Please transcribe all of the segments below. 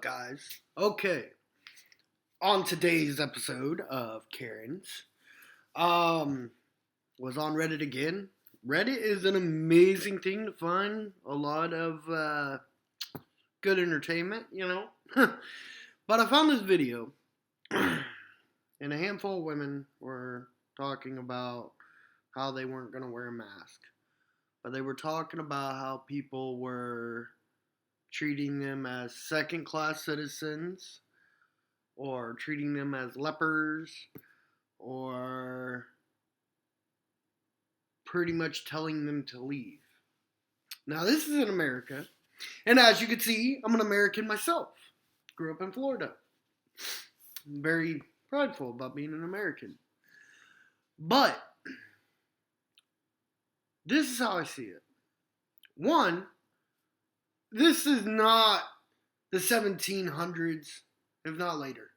guys? Okay, on today's episode of Karen's, was on Reddit again. Reddit is an amazing thing to find a lot of good entertainment, but I found this video, and a handful of women were talking about how they weren't going to wear a mask, but they were talking about how people were treating them as second class citizens or treating them as lepers or pretty much telling them to leave. Now, this is in America, and as you can see, I'm an American myself. Grew up in Florida. I'm very prideful about being an American. But this is how I see it. One, this is not the 1700s, if not later.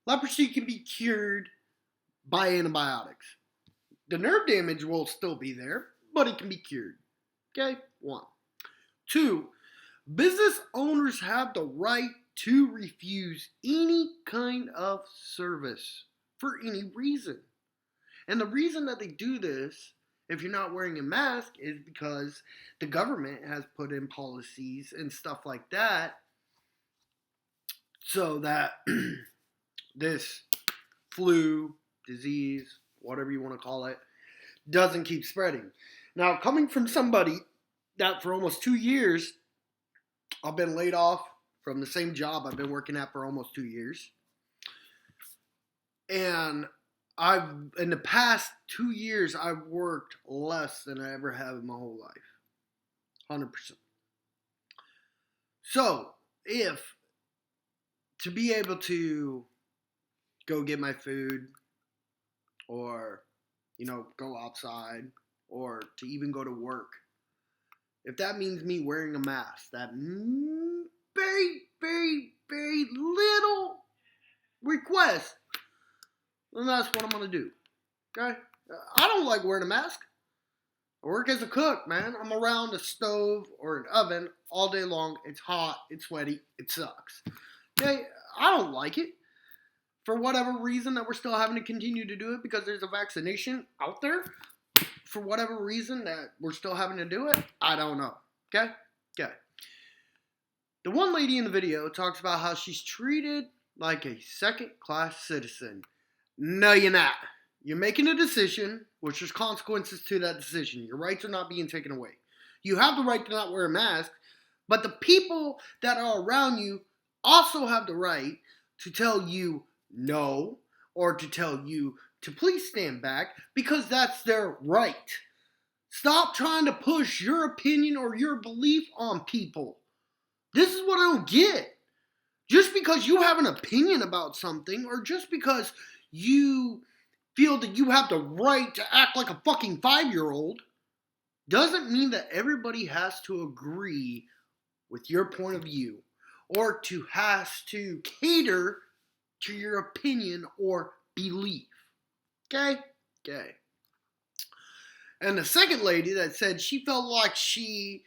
Leprosy can be cured by antibiotics. The nerve damage will still be there, but it can be cured. Okay? One. Two, business owners have the right to refuse any kind of service for any reason. And the reason that they do this, if you're not wearing a mask, is because the government has put in policies and stuff like that so that this flu, disease, whatever you want to call it, doesn't keep spreading. Now, coming from somebody that for almost 2 years, I've been laid off from the same job I've been working at for almost 2 years. And in the past 2 years, I've worked less than I ever have in my whole life. 100%. So, to be able to go get my food or, go outside or to even go to work, if that means me wearing a mask, that very, very, very little request, then that's what I'm going to do. Okay? I don't like wearing a mask. I work as a cook, man. I'm around a stove or an oven all day long. It's hot. It's sweaty. It sucks. Okay? I don't like it. For whatever reason that we're still having to continue to do it because there's a vaccination out there. For whatever reason that we're still having to do it, I don't know. Okay? Okay. The one lady in the video talks about how she's treated like a second-class citizen. No, you're not. You're making a decision, which there's consequences to that decision. Your rights are not being taken away. You have the right to not wear a mask, but the people that are around you also have the right to tell you no, or to tell you to please stand back, because that's their right. Stop trying to push your opinion or your belief on people. This is what I don't get. Just because you have an opinion about something, or just because you feel that you have the right to act like a fucking 5-year-old, doesn't mean that everybody has to agree with your point of view, or has to cater to your opinion or belief. Okay? Okay. And the second lady that said she felt like she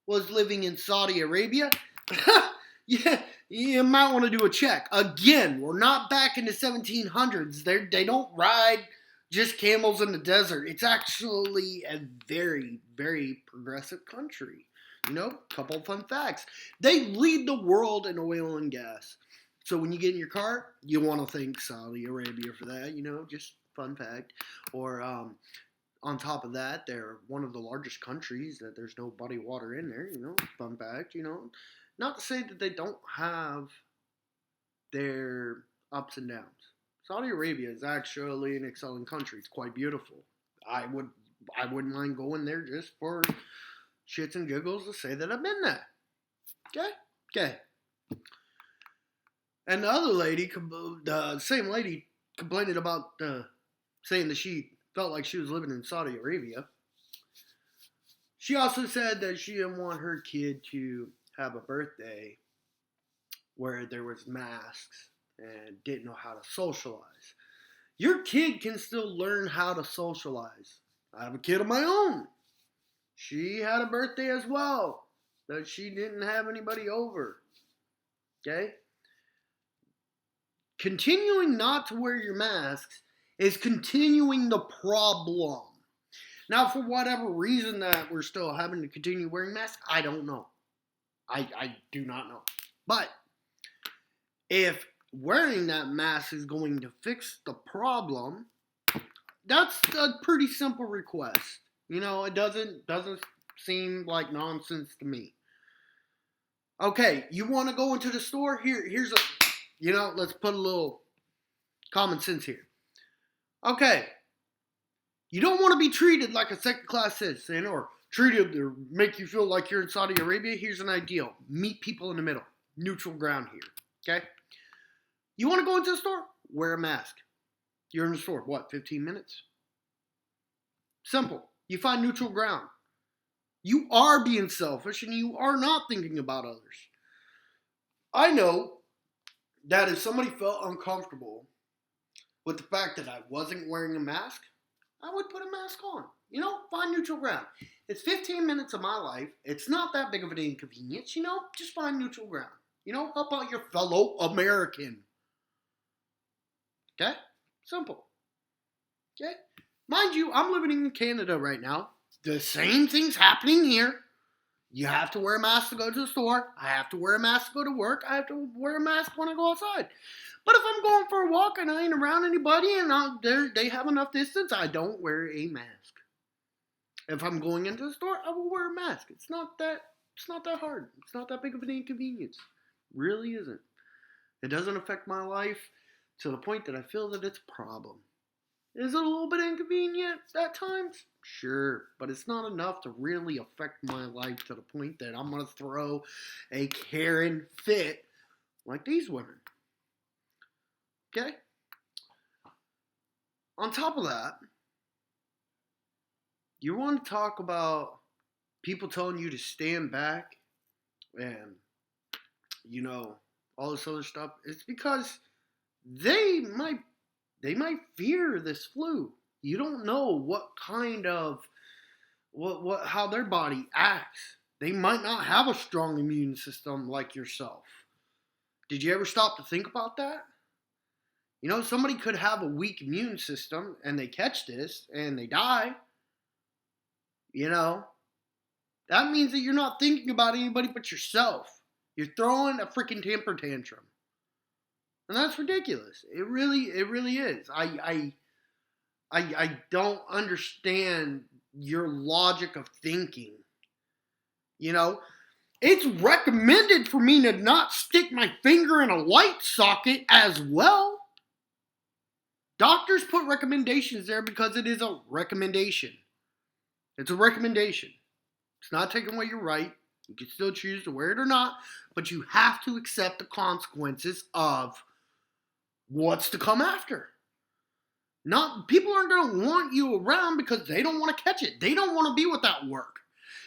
was living in Saudi Arabia, yeah, you might want to do a check. Again, we're not back in the 1700s. They don't ride just camels in the desert. It's actually a very, very progressive country. Couple fun facts. They lead the world in oil and gas. So when you get in your car, you want to thank Saudi Arabia for that, just fun fact. Or on top of that, they're one of the largest countries that there's no body water in there, fun fact, Not to say that they don't have their ups and downs. Saudi Arabia is actually an excellent country. It's quite beautiful. I wouldn't mind going there just for shits and giggles to say that I've been there. Okay? Okay. And the other lady, the same lady, complaining about saying that she felt like she was living in Saudi Arabia. She also said that she didn't want her kid to have a birthday where there was masks and didn't know how to socialize. Your kid can still learn how to socialize. I have a kid of my own. She had a birthday as well, that she didn't have anybody over. Okay? Continuing not to wear your masks is continuing the problem. Now, for whatever reason that we're still having to continue wearing masks, I don't know. I do not know. But if wearing that mask is going to fix the problem, that's a pretty simple request. You know, it doesn't seem like nonsense to me. Okay, you want to go into the store? Here's a, let's put a little common sense here. Okay, you don't want to be treated like a second-class citizen or treated or make you feel like you're in Saudi Arabia. Here's an ideal. Meet people in the middle. Neutral ground here. Okay? You want to go into the store? Wear a mask. You're in the store. What, 15 minutes? Simple. You find neutral ground. You are being selfish and you are not thinking about others. I know that if somebody felt uncomfortable with the fact that I wasn't wearing a mask, I would put a mask on. Find neutral ground. It's 15 minutes of my life. It's not that big of an inconvenience, just find neutral ground. Help out your fellow American. Okay? Simple. Okay? Mind you, I'm living in Canada right now. The same thing's happening here. You have to wear a mask to go to the store. I have to wear a mask to go to work. I have to wear a mask when I go outside. But if I'm going for a walk and I ain't around anybody and they have enough distance, I don't wear a mask. If I'm going into the store, I will wear a mask. It's not that hard. It's not that big of an inconvenience. It really isn't. It doesn't affect my life to the point that I feel that it's a problem. Is it a little bit inconvenient at times? Sure, but it's not enough to really affect my life to the point that I'm going to throw a Karen fit like these women. Okay? On top of that, you want to talk about people telling you to stand back and, all this other stuff. It's because they might fear this flu. You don't know what kind of, how their body acts. They might not have a strong immune system like yourself. Did you ever stop to think about that? Somebody could have a weak immune system and they catch this and they die. That means that you're not thinking about anybody but yourself. You're throwing a freaking temper tantrum. And that's ridiculous. It really is. I don't understand your logic of thinking. It's recommended for me to not stick my finger in a light socket as well. Doctors put recommendations there because it is a recommendation. It's a recommendation. It's not taking away your right. You can still choose to wear it or not, but you have to accept the consequences of what's to come after. People aren't going to want you around because they don't want to catch it. They don't want to be without work.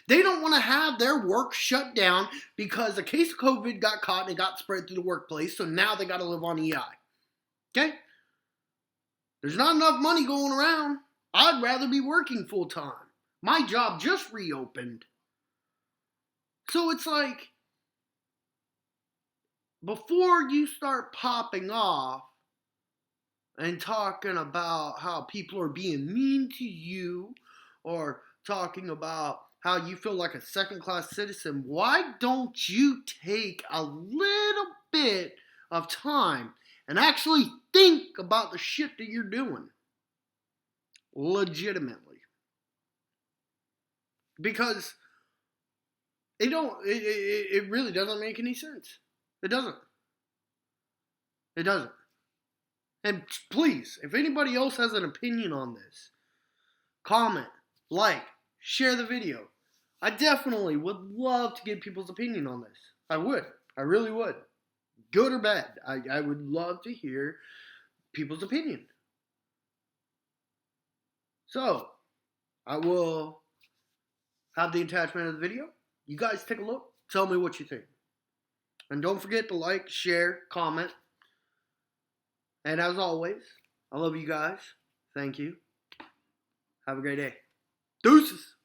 They don't want to have their work shut down because a case of COVID got caught and it got spread through the workplace, so now they got to live on EI. Okay? There's not enough money going around. I'd rather be working full time. My job just reopened. So it's like, before you start popping off and talking about how people are being mean to you or talking about how you feel like a second-class citizen, why don't you take a little bit of time and actually think about the shit that you're doing? Legitimately. Because it really doesn't make any sense. It doesn't. It doesn't. And please, if anybody else has an opinion on this, comment, like, share the video. I definitely would love to get people's opinion on this. I would. I really would. Good or bad. I would love to hear people's opinion. So, I will have the attachment of the video. You guys take a look. Tell me what you think. And don't forget to like, share, comment. And as always, I love you guys. Thank you. Have a great day. Deuces.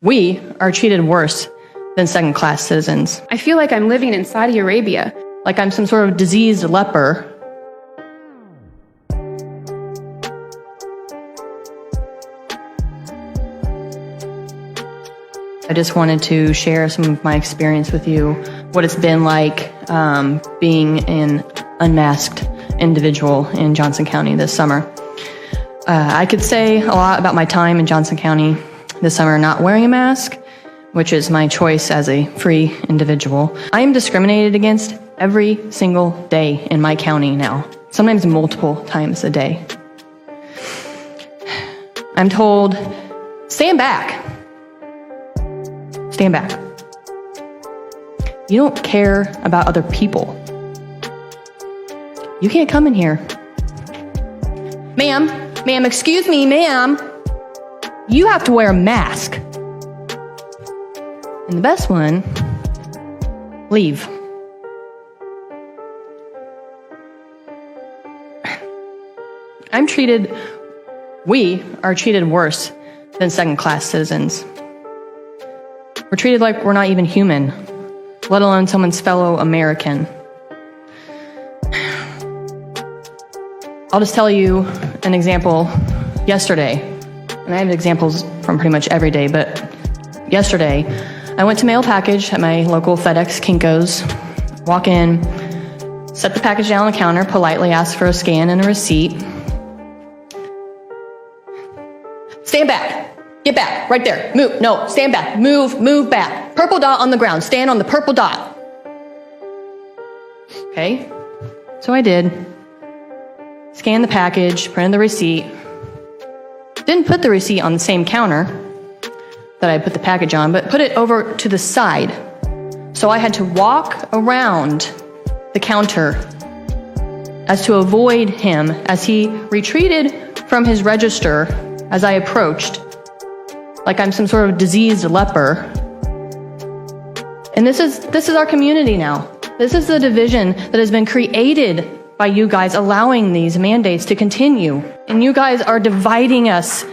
We are treated worse than second-class citizens. I feel like I'm living in Saudi Arabia. Like I'm some sort of diseased leper. I just wanted to share some of my experience with you, what it's been like being an unmasked individual in Johnson County this summer. I could say a lot about my time in Johnson County this summer not wearing a mask, which is my choice as a free individual. I am discriminated against every single day in my county now, sometimes multiple times a day. I'm told, stand back. Stand back. You don't care about other people. You can't come in here. Ma'am, excuse me, ma'am. You have to wear a mask. And the best one, leave. We are treated worse than second-class citizens. We're treated like we're not even human, let alone someone's fellow American. I'll just tell you an example yesterday, and I have examples from pretty much every day, but yesterday, I went to mail a package at my local FedEx Kinko's, walk in, set the package down on the counter, politely ask for a scan and a receipt. Stand back. Get back. Right there. Move. No, stand back. Move back. Purple dot on the ground. Stand on the purple dot. Okay. So I did. Scanned the package, printed the receipt. Didn't put the receipt on the same counter that I put the package on, but put it over to the side. So I had to walk around the counter as to avoid him as he retreated from his register as I approached, like I'm some sort of diseased leper. And this is our community now. This is the division that has been created by you guys allowing these mandates to continue. And you guys are dividing us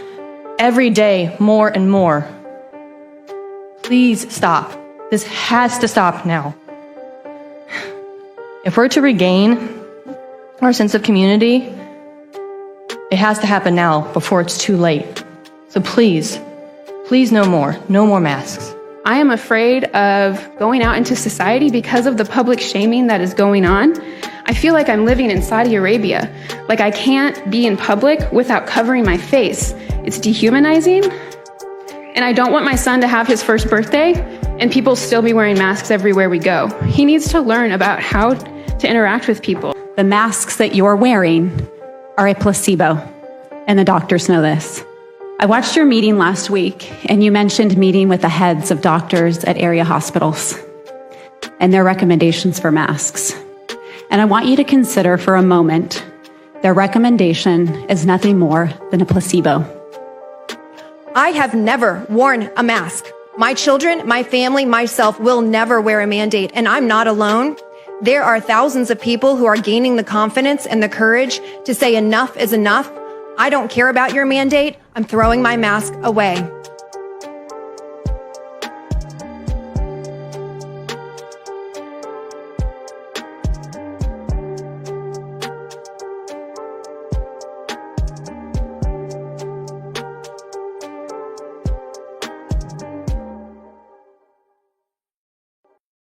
every day more and more. Please stop. This has to stop now. If we're to regain our sense of community, it has to happen now before it's too late. So please no more masks. I am afraid of going out into society because of the public shaming that is going on. I feel like I'm living in Saudi Arabia. Like I can't be in public without covering my face. It's dehumanizing. And I don't want my son to have his first birthday and people still be wearing masks everywhere we go. He needs to learn about how to interact with people. The masks that you're wearing are a placebo, and the doctors know this. I watched your meeting last week, and you mentioned meeting with the heads of doctors at area hospitals and their recommendations for masks. And I want you to consider for a moment, their recommendation is nothing more than a placebo. I have never worn a mask. My children, my family, myself will never wear a mandate, and I'm not alone. There are thousands of people who are gaining the confidence and the courage to say enough is enough. I don't care about your mandate. I'm throwing my mask away.